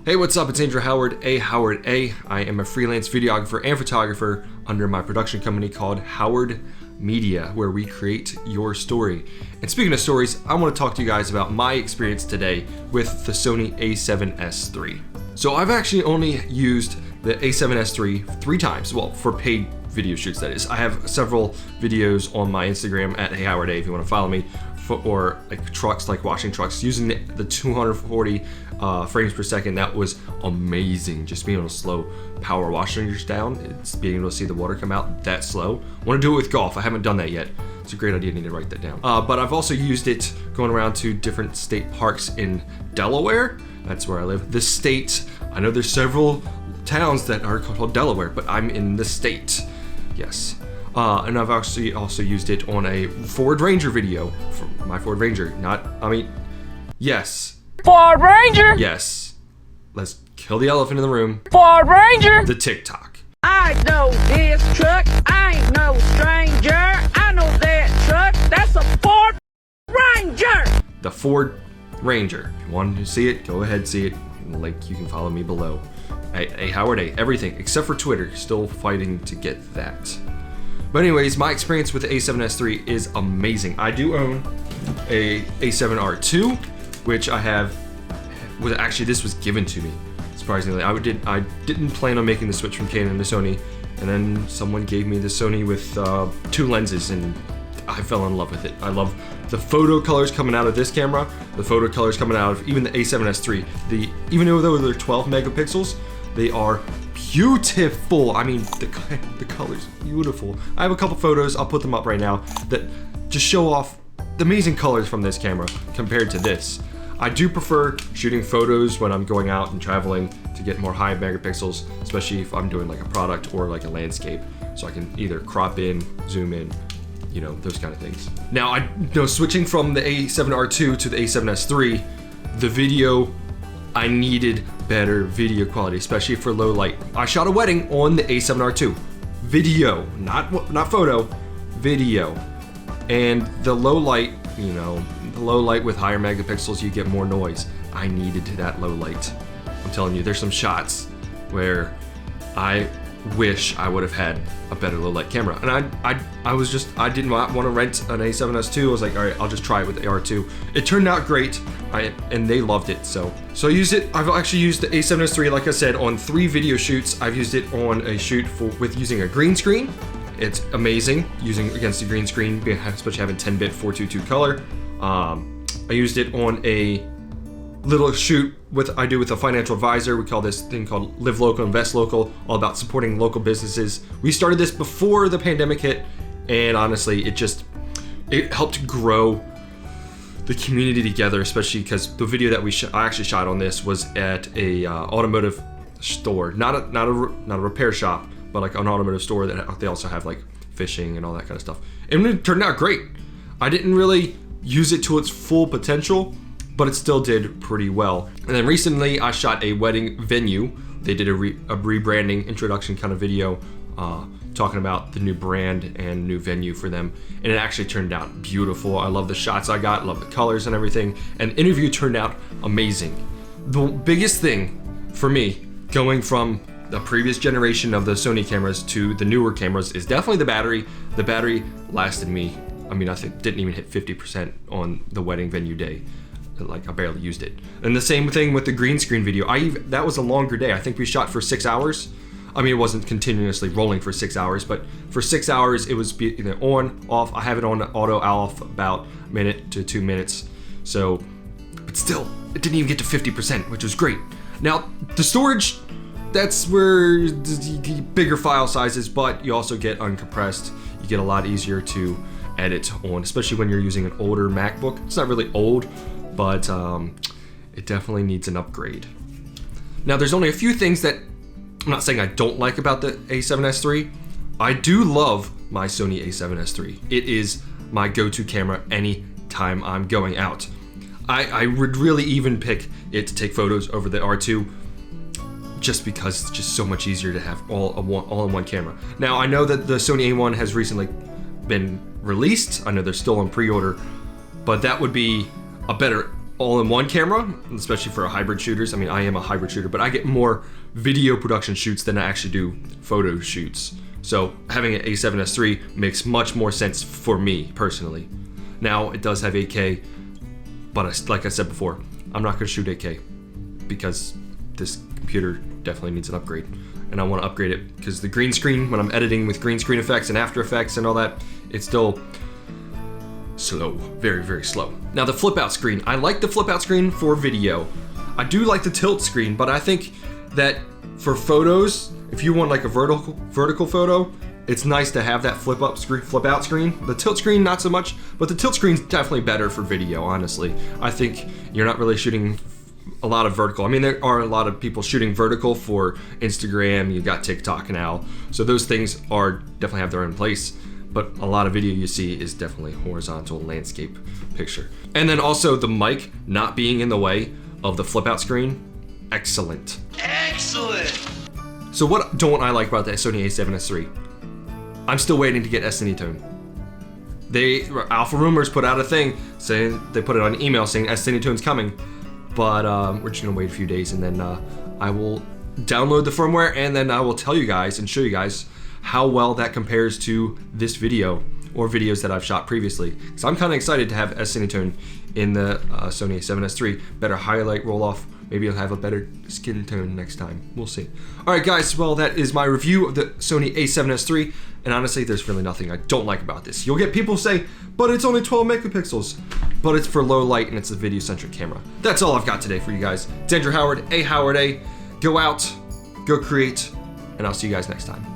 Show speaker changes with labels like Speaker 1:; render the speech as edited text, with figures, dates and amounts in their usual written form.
Speaker 1: Hey, what's up? It's Andrew Howard, Howard A. I am a freelance videographer and photographer under my production company called Howard Media, where we create your story. And speaking of stories, I want to talk to you guys about my experience today with the Sony A7S III. So I've actually only used the A7S III 3 times, well, for paid video shoots, that is. I have several videos on my Instagram at HeyHowardA if you want to follow me, or like trucks, like washing trucks, using the 240 frames per second. That was amazing. Just being able to slow power washers down, it's being able to see the water come out that slow. I want to do it with golf. I haven't done that yet. It's a great idea. I need to write that down. But I've also used it going around to different state parks in Delaware. That's where I live. This state, I know there's several towns that are called Delaware, but I'm in the state. Yes. And I've actually also used it on a Ford Ranger video for my Ford Ranger. Yes.
Speaker 2: Ford Ranger!
Speaker 1: Yes. Let's kill the elephant in the room.
Speaker 2: Ford Ranger!
Speaker 1: The TikTok.
Speaker 2: I know this truck. I ain't no stranger. I know that truck. That's a Ford Ranger!
Speaker 1: The Ford Ranger. If you want to see it, go ahead, see it. Link, you can follow me below. A Howard A. Everything except for Twitter. Still fighting to get that. But anyways, my experience with the A7S III is amazing. I do own a A7R II, which I have. Actually, this was given to me, surprisingly. I didn't plan on making the switch from Canon to Sony, and then someone gave me the Sony with 2 lenses, and I fell in love with it. I love the photo colors coming out of this camera, the photo colors coming out of even the A7S III. Even though they're 12 megapixels, they are beautiful. I mean, the color's beautiful. I have a couple photos, I'll put them up right now, that just show off the amazing colors from this camera compared to this. I do prefer shooting photos when I'm going out and traveling to get more high megapixels, especially if I'm doing like a product or like a landscape, so I can either crop in, zoom in, you know, those kind of things. Now, switching from the A7R II to the A7S III, the video, I needed better video quality, especially for low light. I shot a wedding on the A7R II. Video, not photo, video. And the low light, you know, the low light with higher megapixels, you get more noise. I needed that low light. I'm telling you, there's some shots where I wish I would have had a better low light camera. And I didn't want to rent an A7S II. I was like, all right, I'll just try it with the R2. It turned out great, and they loved it. So I used it. I've actually used the A7S III, like I said, on 3 video shoots. I've used it on a shoot with using a green screen. It's amazing using against the green screen, especially having 10-bit 422 color. I used it on a little shoot I do with a financial advisor. We call this thing called Live Local, Invest Local, all about supporting local businesses. We started this before the pandemic hit, and honestly, it helped grow the community together, especially because the video that I actually shot on this was at a automotive store, not a repair shop, but like an automotive store that they also have like fishing and all that kind of stuff. And it turned out great. I didn't really use it to its full potential, but it still did pretty well. And then recently I shot a wedding venue. They did a rebranding introduction kind of video talking about the new brand and new venue for them. And it actually turned out beautiful. I love the shots I got, love the colors and everything. And the interview turned out amazing. The biggest thing for me going from the previous generation of the Sony cameras to the newer cameras is definitely the battery. The battery lasted me, I think didn't even hit 50% on the wedding venue day. Like I barely used it. And the same thing with the green screen video. That was a longer day. I think we shot for 6 hours. It wasn't continuously rolling for 6 hours, but for 6 hours it was either on, off. I have it on auto off about a minute to 2 minutes. So, but still, it didn't even get to 50%, which was great. Now, the storage, that's where the bigger file sizes, but you also get uncompressed. You get a lot easier to edit on, especially when you're using an older MacBook. It's not really old, but it definitely needs an upgrade. Now, there's only a few things that I'm not saying I don't like about the A7S III. I do love my Sony A7S III. It is my go-to camera anytime I'm going out. I would really even pick it to take photos over the R2, just because it's just so much easier to have all in one camera. Now, I know that the Sony A1 has recently been released. I know they're still on pre-order, but that would be a better all-in-one camera, especially for hybrid shooters. I mean, I am a hybrid shooter, but I get more video production shoots than I actually do photo shoots. So having an A7S III makes much more sense for me personally. Now it does have 8K, but like I said before, I'm not gonna shoot 8K because this computer definitely needs an upgrade. And I want to upgrade it because the green screen, when I'm editing with green screen effects and After Effects and all that, it's still slow, very, very slow. Now the flip out screen, I like the flip out screen for video. I do like the tilt screen, but I think that for photos, if you want like a vertical photo, it's nice to have that flip out screen. The tilt screen, not so much, but the tilt screen's definitely better for video, honestly. I think you're not really shooting a lot of vertical. I mean, there are a lot of people shooting vertical for Instagram, you've got TikTok now, so those things are definitely have their own place, but a lot of video you see is definitely horizontal landscape picture. And then also the mic not being in the way of the flip out screen, excellent. Excellent! So what don't I like about the Sony A7S III? I'm still waiting to get s-cinetone. Alpha Rumors put out a thing saying, they put it on email saying s-cinetone's coming, but we're just gonna wait a few days and then I will download the firmware and then I will tell you guys and show you guys how well that compares to this video or videos that I've shot previously. So I'm kind of excited to have s-cinetone in the Sony A7S III. Better highlight, roll off. Maybe I'll have a better skin tone next time. We'll see. All right, guys. Well, that is my review of the Sony A7S III. And honestly, there's really nothing I don't like about this. You'll get people say, but it's only 12 megapixels. But it's for low light and it's a video-centric camera. That's all I've got today for you guys. It's Andrew Howard, A Howard A. Go out, go create, and I'll see you guys next time.